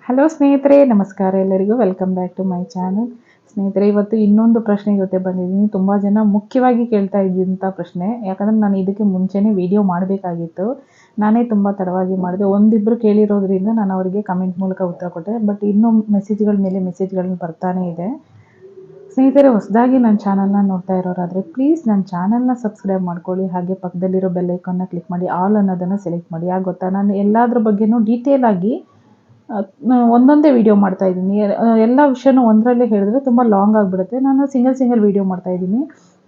Hello ಸ್ನೇಹಿತರೆ, ನಮಸ್ಕಾರ ಎಲ್ಲರಿಗೂ. Welcome back to my channel. ಸ್ನೇಹಿತರೆ, ಇವತ್ತು ಇನ್ನೊಂದು ಪ್ರಶ್ನೆ ಜೊತೆ ಬಂದಿದ್ದೀನಿ. ತುಂಬ ಜನ ಮುಖ್ಯವಾಗಿ ಕೇಳ್ತಾ ಇದ್ದಂಥ ಪ್ರಶ್ನೆ. ಯಾಕಂದರೆ ನಾನು ಇದಕ್ಕೆ ಮುಂಚೆನೇ ವಿಡಿಯೋ ಮಾಡಬೇಕಾಗಿತ್ತು. ನಾನೇ ತುಂಬ ತಡವಾಗಿ ಮಾಡಿದೆ. ಒಂದಿಬ್ಬರು ಕೇಳಿರೋದ್ರಿಂದ ನಾನು ಅವರಿಗೆ ಕಮೆಂಟ್ ಮೂಲಕ ಉತ್ತರ ಕೊಟ್ಟೆ. ಬಟ್ ಇನ್ನೂ ಮೆಸೇಜ್ಗಳ ಮೇಲೆ ಮೆಸೇಜ್ಗಳನ್ನ ಬರ್ತಾನೇ ಇದೆ. ಸ್ನೇಹಿತರೆ, ಹೊಸದಾಗಿ ನನ್ನ ಚಾನಲ್ನ ನೋಡ್ತಾ ಇರೋರಾದರೆ ಪ್ಲೀಸ್ ನನ್ನ ಚಾನಲ್ನ ಸಬ್ಸ್ಕ್ರೈಬ್ ಮಾಡ್ಕೊಳ್ಳಿ. ಹಾಗೆ ಪಕ್ಕದಲ್ಲಿರೋ ಬೆಲ್ಲೈಕನ್ನ ಕ್ಲಿಕ್ ಮಾಡಿ, ಆಲ್ ಅನ್ನೋದನ್ನು ಸೆಲೆಕ್ಟ್ ಮಾಡಿ. ಯಾಕೆ ಗೊತ್ತಾ, ನಾನು ಎಲ್ಲದ್ರ ಬಗ್ಗೆನೂ ಡೀಟೇಲ್ ಆಗಿ ಒಂದೊಂದೇ ವಿಡಿಯೋ ಮಾಡ್ತಾ ಇದ್ದೀನಿ. ಎಲ್ಲ ವಿಷಯನೂ ಒಂದರಲ್ಲೇ ಹೇಳಿದ್ರೆ ತುಂಬ ಲಾಂಗ್ ಆಗಿಬಿಡುತ್ತೆ. ನಾನು ಸಿಂಗಲ್ ವಿಡಿಯೋ ಮಾಡ್ತಾ ಇದ್ದೀನಿ.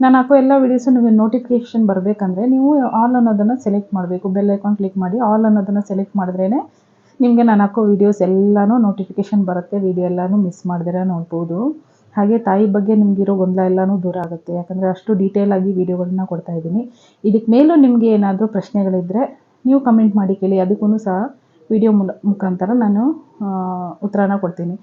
ನಾನು ಹಾಕೋ ಎಲ್ಲ ವೀಡಿಯೋಸು ನಿಮಗೆ ನೋಟಿಫಿಕೇಷನ್ ಬರಬೇಕಂದ್ರೆ ನೀವು ಆಲ್ ಅನ್ನೋದನ್ನು ಸೆಲೆಕ್ಟ್ ಮಾಡಬೇಕು. ಬೆಲ್ ಐಕಾನ್ ಕ್ಲಿಕ್ ಮಾಡಿ ಆಲ್ ಅನ್ನೋದನ್ನು ಸೆಲೆಕ್ಟ್ ಮಾಡಿದ್ರೇ ನಿಮಗೆ ನಾನು ಹಾಕೋ ವೀಡಿಯೋಸ್ ಎಲ್ಲನೂ ನೋಟಿಫಿಕೇಷನ್ ಬರುತ್ತೆ. ವೀಡಿಯೋ ಎಲ್ಲನೂ ಮಿಸ್ ಮಾಡಿದ್ರೆ ನೋಡ್ಬೋದು. ಹಾಗೆ ತಾಯಿ ಬಗ್ಗೆ ನಿಮಗಿರೋ ಗೊಂದಲ ಎಲ್ಲನೂ ದೂರ ಆಗುತ್ತೆ. ಯಾಕಂದರೆ ಅಷ್ಟು ಡೀಟೇಲಾಗಿ ವೀಡಿಯೋಗಳನ್ನ ಕೊಡ್ತಾ ಇದ್ದೀನಿ. ಇದಕ್ಕೆ ಮೇಲೂ ನಿಮಗೆ ಏನಾದರೂ ಪ್ರಶ್ನೆಗಳಿದ್ದರೆ ನೀವು ಕಮೆಂಟ್ ಮಾಡಿ ಕೇಳಿ. ಅದಕ್ಕೂ ಸಹ ವಿಡಿಯೋ ಮುಖಾಂತರ ನಾನು ಉತ್ತರನ ಕೊಡ್ತೀನಿ.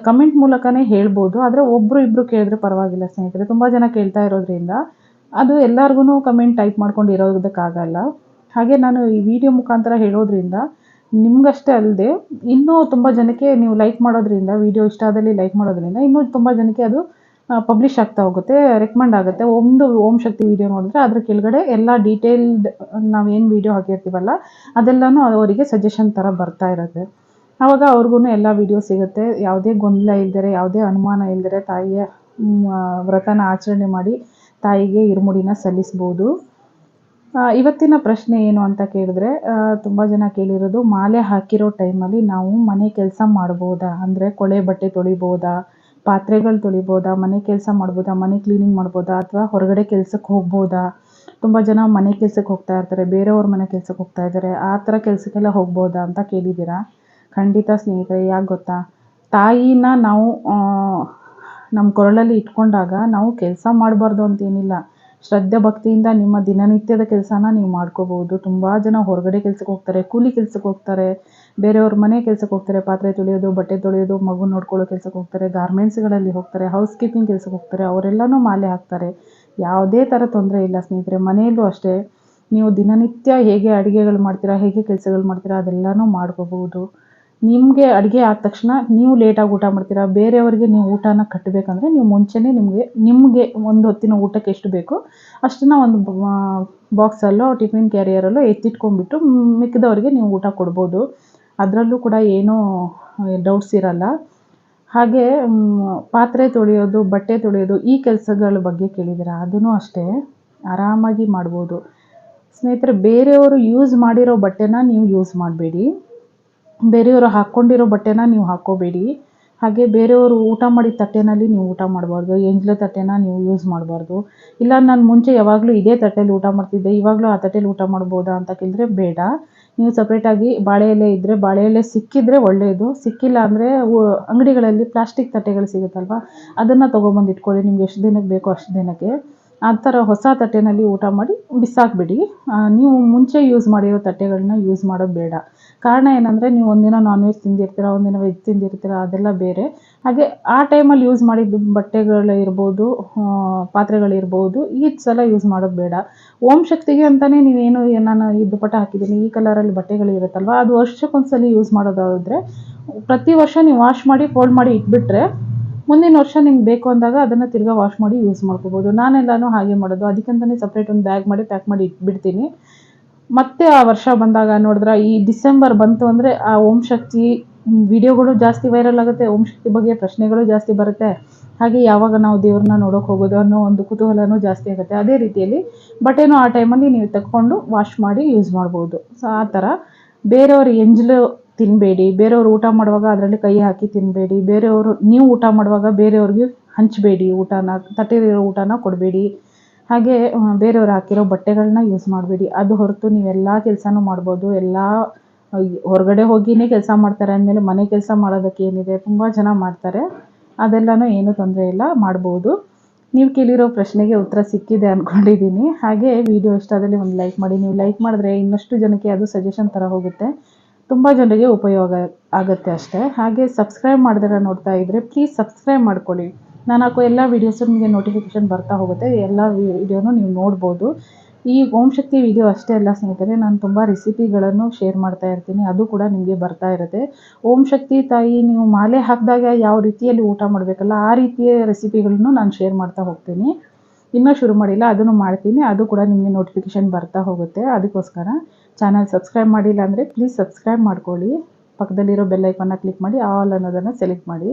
ಕಮೆಂಟ್ ಮೂಲಕನೇ ಹೇಳ್ಬೋದು, ಆದರೆ ಒಬ್ಬರು ಇಬ್ಬರು ಕೇಳಿದ್ರೆ ಪರವಾಗಿಲ್ಲ ಸ್ನೇಹಿತರೆ. ತುಂಬ ಜನ ಕೇಳ್ತಾ ಇರೋದ್ರಿಂದ ಅದು ಎಲ್ಲರಿಗೂ ಕಮೆಂಟ್ ಟೈಪ್ ಮಾಡ್ಕೊಂಡು ಇರೋದಕ್ಕಾಗಲ್ಲ. ಹಾಗೆ ನಾನು ಈ ವಿಡಿಯೋ ಮುಖಾಂತರ ಹೇಳೋದ್ರಿಂದ ನಿಮಗಷ್ಟೇ ಅಲ್ಲದೆ ಇನ್ನೂ ತುಂಬ ಜನಕ್ಕೆ ನೀವು ಲೈಕ್ ಮಾಡೋದ್ರಿಂದ, ವಿಡಿಯೋ ಇಷ್ಟ ಆದಲ್ಲಿ ಲೈಕ್ ಮಾಡೋದ್ರಿಂದ ಇನ್ನೂ ತುಂಬ ಜನಕ್ಕೆ ಅದು ಪಬ್ಲಿಷ್ ಆಗ್ತಾ ಹೋಗುತ್ತೆ, ರೆಕಮೆಂಡ್ ಆಗುತ್ತೆ. ಒಂದು ಓಂ ಶಕ್ತಿ ವಿಡಿಯೋ ನೋಡಿದ್ರೆ ಅದ್ರ ಕೆಳಗಡೆ ಎಲ್ಲ ಡೀಟೇಲ್ಡ್ ನಾವೇನು ವಿಡಿಯೋ ಹಾಕಿರ್ತೀವಲ್ಲ ಅದೆಲ್ಲನೂ ಅವರಿಗೆ ಸಜೆಷನ್ ಥರ ಬರ್ತಾ ಇರುತ್ತೆ. ಆವಾಗ ಅವ್ರಿಗೂ ಎಲ್ಲ ವಿಡಿಯೋ ಸಿಗುತ್ತೆ. ಯಾವುದೇ ಗೊಂದಲ ಇಲ್ದರೆ, ಯಾವುದೇ ಅನುಮಾನ ಇಲ್ದರೆ ತಾಯಿಯ ವ್ರತನ ಆಚರಣೆ ಮಾಡಿ ತಾಯಿಗೆ ಇರುಮುಡಿನ ಸಲ್ಲಿಸ್ಬೋದು. ಇವತ್ತಿನ ಪ್ರಶ್ನೆ ಏನು ಅಂತ ಕೇಳಿದ್ರೆ, ತುಂಬ ಜನ ಕೇಳಿರೋದು, ಮಾಲೆ ಹಾಕಿರೋ ಟೈಮಲ್ಲಿ ನಾವು ಮನೆ ಕೆಲಸ ಮಾಡ್ಬೋದಾ? ಅಂದರೆ ಕೊಳೆ ಬಟ್ಟೆ ತೊಳಿಬೋದಾ, ಪಾತ್ರೆಗಳು ತೊಳಿಬೋದಾ, ಮನೆ ಕೆಲಸ ಮಾಡ್ಬೋದಾ, ಮನೆ ಕ್ಲೀನಿಂಗ್ ಮಾಡ್ಬೋದಾ, ಅಥವಾ ಹೊರಗಡೆ ಕೆಲಸಕ್ಕೆ ಹೋಗ್ಬೋದಾ? ತುಂಬ ಜನ ಮನೆ ಕೆಲಸಕ್ಕೆ ಹೋಗ್ತಾ ಇರ್ತಾರೆ, ಬೇರೆಯವ್ರ ಮನೆ ಕೆಲಸಕ್ಕೆ ಹೋಗ್ತಾ ಇದ್ದಾರೆ. ಆ ಥರ ಕೆಲಸಕ್ಕೆಲ್ಲ ಹೋಗ್ಬೋದಾ ಅಂತ ಕೇಳಿದ್ದೀರಾ. ಖಂಡಿತ ಸ್ನೇಹಿತರೆ. ಯಾಕೆ ಗೊತ್ತಾ, ತಾಯಿನ ನಾವು ನಮ್ಮ ಕೊರಳಲ್ಲಿ ಇಟ್ಕೊಂಡಾಗ ನಾವು ಕೆಲಸ ಮಾಡಬಾರ್ದು ಅಂತೇನಿಲ್ಲ. ಶ್ರದ್ಧೆ ಭಕ್ತಿಯಿಂದ ನಿಮ್ಮ ದಿನನಿತ್ಯದ ಕೆಲಸನ ನೀವು ಮಾಡ್ಕೋಬೋದು. ತುಂಬ ಜನ ಹೊರಗಡೆ ಕೆಲಸಕ್ಕೆ ಹೋಗ್ತಾರೆ, ಕೂಲಿ ಕೆಲಸಕ್ಕೆ ಹೋಗ್ತಾರೆ, ಬೇರೆಯವ್ರ ಮನೆ ಕೆಲಸಕ್ಕೆ ಹೋಗ್ತಾರೆ, ಪಾತ್ರೆ ತೊಳೆಯೋದು, ಬಟ್ಟೆ ತೊಳೆಯೋದು, ಮಗು ನೋಡ್ಕೊಳ್ಳೋ ಕೆಲಸಕ್ಕೆ ಹೋಗ್ತಾರೆ, ಗಾರ್ಮೆಂಟ್ಸ್ಗಳಲ್ಲಿ ಹೋಗ್ತಾರೆ, ಹೌಸ್ ಕೀಪಿಂಗ್ ಕೆಲಸಕ್ಕೆ ಹೋಗ್ತಾರೆ. ಅವರೆಲ್ಲನೂ ಮಾಲೆ ಹಾಕ್ತಾರೆ. ಯಾವುದೇ ಥರ ತೊಂದರೆ ಇಲ್ಲ ಸ್ನೇಹಿತರೆ. ಮನೆಯಲ್ಲೂ ಅಷ್ಟೇ ನೀವು ದಿನನಿತ್ಯ ಹೇಗೆ ಅಡುಗೆಗಳು ಮಾಡ್ತೀರಾ, ಹೇಗೆ ಕೆಲಸಗಳು ಮಾಡ್ತೀರಾ ಅದೆಲ್ಲನೂ ಮಾಡ್ಕೋಬೋದು. ನಿಮಗೆ ಅಡುಗೆ ಆದ ತಕ್ಷಣ ನೀವು ಲೇಟಾಗಿ ಊಟ ಮಾಡ್ತೀರಾ, ಬೇರೆಯವರಿಗೆ ನೀವು ಊಟನ ಕಟ್ಟಬೇಕಂದ್ರೆ ನೀವು ಮುಂಚೆನೇ ನಿಮಗೆ ಒಂದು ಹೊತ್ತಿನ ಊಟಕ್ಕೆ ಎಷ್ಟು ಬೇಕೋ ಅಷ್ಟನ್ನು ಒಂದು ಬಾಕ್ಸಲ್ಲೋ ಟಿಫಿನ್ ಕ್ಯಾರಿಯರಲ್ಲೋ ಎತ್ತಿಟ್ಕೊಂಡ್ಬಿಟ್ಟು ಮಿಕ್ಕಿದವರಿಗೆ ನೀವು ಊಟ ಕೊಡ್ಬೋದು. ಅದರಲ್ಲೂ ಕೂಡ ಏನೂ ಡೌಟ್ಸ್ ಇರಲ್ಲ. ಹಾಗೆ ಪಾತ್ರೆ ತೊಳೆಯೋದು, ಬಟ್ಟೆ ತೊಳೆಯೋದು, ಈ ಕೆಲಸಗಳ ಬಗ್ಗೆ ಕೇಳಿದ್ದೀರಾ. ಅದೂ ಅಷ್ಟೇ ಆರಾಮಾಗಿ ಮಾಡ್ಬೋದು ಸ್ನೇಹಿತರೆ. ಬೇರೆಯವರು ಯೂಸ್ ಮಾಡಿರೋ ಬಟ್ಟೆನ ನೀವು ಯೂಸ್ ಮಾಡಬೇಡಿ, ಬೇರೆಯವರು ಹಾಕ್ಕೊಂಡಿರೋ ಬಟ್ಟೆನ ನೀವು ಹಾಕ್ಕೋಬೇಡಿ. ಹಾಗೆ ಬೇರೆಯವರು ಊಟ ಮಾಡಿದ ತಟ್ಟೆನಲ್ಲಿ ನೀವು ಊಟ ಮಾಡಬಾರ್ದು, ಎಂಜಲು ತಟ್ಟೆನ ನೀವು ಯೂಸ್ ಮಾಡಬಾರ್ದು. ಇಲ್ಲ ನಾನು ಮುಂಚೆ ಯಾವಾಗಲೂ ಇದೇ ತಟ್ಟೆಯಲ್ಲಿ ಊಟ ಮಾಡ್ತಿದ್ದೆ, ಇವಾಗಲೂ ಆ ತಟ್ಟೆಯಲ್ಲಿ ಊಟ ಮಾಡ್ಬೋದಾ ಅಂತ ಕೇಳಿದ್ರೆ ಬೇಡ. ನೀವು ಸಪ್ರೇಟಾಗಿ ಬಾಳೆ ಎಲೆ ಇದ್ದರೆ ಬಾಳೆ ಎಲೆ ಸಿಕ್ಕಿದರೆ ಒಳ್ಳೆಯದು. ಸಿಕ್ಕಿಲ್ಲ ಅಂದರೆ ಅಂಗಡಿಗಳಲ್ಲಿ ಪ್ಲಾಸ್ಟಿಕ್ ತಟ್ಟೆಗಳು ಸಿಗುತ್ತಲ್ವ, ಅದನ್ನು ತೊಗೊಬಂದು ಇಟ್ಕೊಳ್ಳಿ. ನಿಮ್ಗೆ ಎಷ್ಟು ದಿನಕ್ಕೆ ಬೇಕೋ ಅಷ್ಟು ದಿನಕ್ಕೆ ಆ ಥರ ಹೊಸ ತಟ್ಟೆನಲ್ಲಿ ಊಟ ಮಾಡಿ ಬಿಸಾಕ್ಬಿಡಿ. ನೀವು ಮುಂಚೆ ಯೂಸ್ ಮಾಡಿರೋ ತಟ್ಟೆಗಳನ್ನ ಯೂಸ್ ಮಾಡೋದು ಬೇಡ. ಕಾರಣ ಏನಂದರೆ, ನೀವು ಒಂದಿನ ನಾನ್ ವೆಜ್ ತಿಂದಿರ್ತೀರ, ಒಂದಿನ ವೆಜ್ ತಿಂದಿರ್ತೀರ, ಅದೆಲ್ಲ ಬೇರೆ. ಹಾಗೆ ಆ ಟೈಮಲ್ಲಿ ಯೂಸ್ ಮಾಡಿದ್ದು ಬಟ್ಟೆಗಳಿರ್ಬೋದು, ಪಾತ್ರೆಗಳಿರ್ಬೋದು, ಈ ಸಲ ಯೂಸ್ ಮಾಡೋದು ಬೇಡ. ಓಂ ಶಕ್ತಿಗೆ ಅಂತಲೇ ನೀವೇನು, ನಾನು ಈ ದುಪ್ಪಟ್ಟ ಹಾಕಿದ್ದೀನಿ, ಈ ಕಲರಲ್ಲಿ ಬಟ್ಟೆಗಳಿರುತ್ತಲ್ವ, ಅದು ವರ್ಷಕ್ಕೊಂದ್ಸಲ ಯೂಸ್ ಮಾಡೋದಾದರೆ ಪ್ರತಿ ವರ್ಷ ನೀವು ವಾಶ್ ಮಾಡಿ ಫೋಲ್ಡ್ ಮಾಡಿ ಇಟ್ಬಿಟ್ರೆ ಮುಂದಿನ ವರ್ಷ ನಿಮ್ಗೆ ಬೇಕು ಅಂದಾಗ ಅದನ್ನು ತಿರ್ಗಾ ವಾಶ್ ಮಾಡಿ ಯೂಸ್ ಮಾಡ್ಕೋಬೋದು. ನಾನೆಲ್ಲನೂ ಹಾಗೆ ಮಾಡೋದು. ಅದಕ್ಕಂತಲೇ ಸಪ್ರೇಟ್ ಒಂದು ಬ್ಯಾಗ್ ಮಾಡಿ ಪ್ಯಾಕ್ ಮಾಡಿ ಇಟ್ಬಿಡ್ತೀನಿ. ಮತ್ತೆ ಆ ವರ್ಷ ಬಂದಾಗ ನೋಡಿದ್ರೆ, ಈ ಡಿಸೆಂಬರ್ ಬಂತು ಅಂದರೆ ಆ ಓಂ ಶಕ್ತಿ ವಿಡಿಯೋಗಳು ಜಾಸ್ತಿ ವೈರಲ್ ಆಗುತ್ತೆ, ಓಂ ಶಕ್ತಿ ಬಗ್ಗೆ ಪ್ರಶ್ನೆಗಳು ಜಾಸ್ತಿ ಬರುತ್ತೆ. ಹಾಗೆ ಯಾವಾಗ ನಾವು ದೇವ್ರನ್ನ ನೋಡೋಕೆ ಹೋಗೋದು ಅನ್ನೋ ಒಂದು ಕುತೂಹಲನೂ ಜಾಸ್ತಿ ಆಗುತ್ತೆ. ಅದೇ ರೀತಿಯಲ್ಲಿ ಬಟ್ಟೆನೂ ಆ ಟೈಮಲ್ಲಿ ನೀವು ತೆಕ್ಕೊಂಡು ವಾಶ್ ಮಾಡಿ ಯೂಸ್ ಮಾಡ್ಬೋದು. ಸೊ ಆ ಥರ ಬೇರೆಯವ್ರ ಎಂಜಲು ತಿನ್ನಬೇಡಿ, ಬೇರೆಯವರು ಊಟ ಮಾಡುವಾಗ ಅದರಲ್ಲಿ ಕೈ ಹಾಕಿ ತಿನ್ನಬೇಡಿ, ನೀವು ಊಟ ಮಾಡುವಾಗ ಬೇರೆಯವ್ರಿಗೆ ಹಂಚಬೇಡಿ, ತಟ್ಟೆಲಿರೋ ಊಟನ ಕೊಡಬೇಡಿ. ಹಾಗೆ ಬೇರೆಯವ್ರು ಹಾಕಿರೋ ಬಟ್ಟೆಗಳನ್ನ ಯೂಸ್ ಮಾಡಬೇಡಿ. ಅದು ಹೊರತು ನೀವೆಲ್ಲ ಕೆಲಸನೂ ಮಾಡ್ಬೋದು. ಹೊರಗಡೆ ಹೋಗಿಯೇ ಕೆಲಸ ಮಾಡ್ತಾರೆ ಅಂದಮೇಲೆ ಮನೆ ಕೆಲಸ ಮಾಡೋದಕ್ಕೆ ಏನಿದೆ, ತುಂಬ ಜನ ಮಾಡ್ತಾರೆ. ಅದೆಲ್ಲನೂ ಏನೂ ತೊಂದರೆ ಇಲ್ಲ, ಮಾಡ್ಬೋದು. ನೀವು ಕೇಳಿರೋ ಪ್ರಶ್ನೆಗೆ ಉತ್ತರ ಸಿಕ್ಕಿದೆ ಅಂದ್ಕೊಂಡಿದ್ದೀನಿ. ಹಾಗೆ ವಿಡಿಯೋ ಇಷ್ಟ ಆದಲ್ಲಿ ಒಂದು ಲೈಕ್ ಮಾಡಿ. ನೀವು ಲೈಕ್ ಮಾಡಿದ್ರೆ ಇನ್ನಷ್ಟು ಜನಕ್ಕೆ ಅದು ಸಜೆಷನ್ ಥರ ಹೋಗುತ್ತೆ, ತುಂಬ ಜನರಿಗೆ ಉಪಯೋಗ ಆಗುತ್ತೆ ಅಷ್ಟೇ. ಹಾಗೆ ಸಬ್ಸ್ಕ್ರೈಬ್ ಮಾಡಿದ್ರೆ ನೋಡ್ತಾ ಇದ್ದರೆ ಪ್ಲೀಸ್ ಸಬ್ಸ್ಕ್ರೈಬ್ ಮಾಡ್ಕೊಳ್ಳಿ. ನಾನು ಹಾಕೋ ಎಲ್ಲ ವೀಡಿಯೋಸು ನಿಮಗೆ ನೋಟಿಫಿಕೇಷನ್ ಬರ್ತಾ ಹೋಗುತ್ತೆ. ಎಲ್ಲ ವೀಡಿಯೋನೂ ನೀವು ನೋಡ್ಬೋದು. ಈ ಓಂ ಶಕ್ತಿ ವಿಡಿಯೋ ಅಷ್ಟೇ ಅಲ್ಲ ಸ್ನೇಹಿತರೆ, ನಾನು ತುಂಬ ರೆಸಿಪಿಗಳನ್ನು ಶೇರ್ ಮಾಡ್ತಾ ಇರ್ತೀನಿ, ಅದು ಕೂಡ ನಿಮಗೆ ಬರ್ತಾ ಇರುತ್ತೆ. ಓಂ ಶಕ್ತಿ ತಾಯಿ ನೀವು ಮಾಲೆ ಹಾಕಿದಾಗ ಯಾವ ರೀತಿಯಲ್ಲಿ ಊಟ ಮಾಡಬೇಕಲ್ಲ ಆ ರೀತಿಯ ರೆಸಿಪಿಗಳನ್ನು ನಾನು ಶೇರ್ ಮಾಡ್ತಾ ಹೋಗ್ತೀನಿ. ಇನ್ನೂ ಶುರು ಮಾಡಿಲ್ಲ, ಅದನ್ನು ಮಾಡ್ತೀನಿ, ಅದು ಕೂಡ ನಿಮಗೆ ನೋಟಿಫಿಕೇಷನ್ ಬರ್ತಾ ಹೋಗುತ್ತೆ. ಅದಕ್ಕೋಸ್ಕರ ಚಾನಲ್ ಸಬ್ಸ್ಕ್ರೈಬ್ ಮಾಡಿಲ್ಲ ಅಂದರೆ ಪ್ಲೀಸ್ ಸಬ್ಸ್ಕ್ರೈಬ್ ಮಾಡ್ಕೊಳ್ಳಿ. ಪಕ್ಕದಲ್ಲಿರೋ ಬೆಲ್ ಐಕಾನ್ನ ಕ್ಲಿಕ್ ಮಾಡಿ ಆಲ್ ಅನ್ನೋದನ್ನು ಸೆಲೆಕ್ಟ್ ಮಾಡಿ.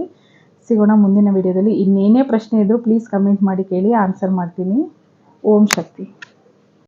ಸಿಗೋಣ ಮುಂದಿನ ವಿಡಿಯೋದಲ್ಲಿ. ಇನ್ನೇನೇ ಪ್ರಶ್ನೆ ಇದ್ದರೂ ಪ್ಲೀಸ್ ಕಮೆಂಟ್ ಮಾಡಿ ಕೇಳಿ, ಆನ್ಸರ್ ಮಾಡ್ತೀನಿ. ಓಂ ಶಕ್ತಿ.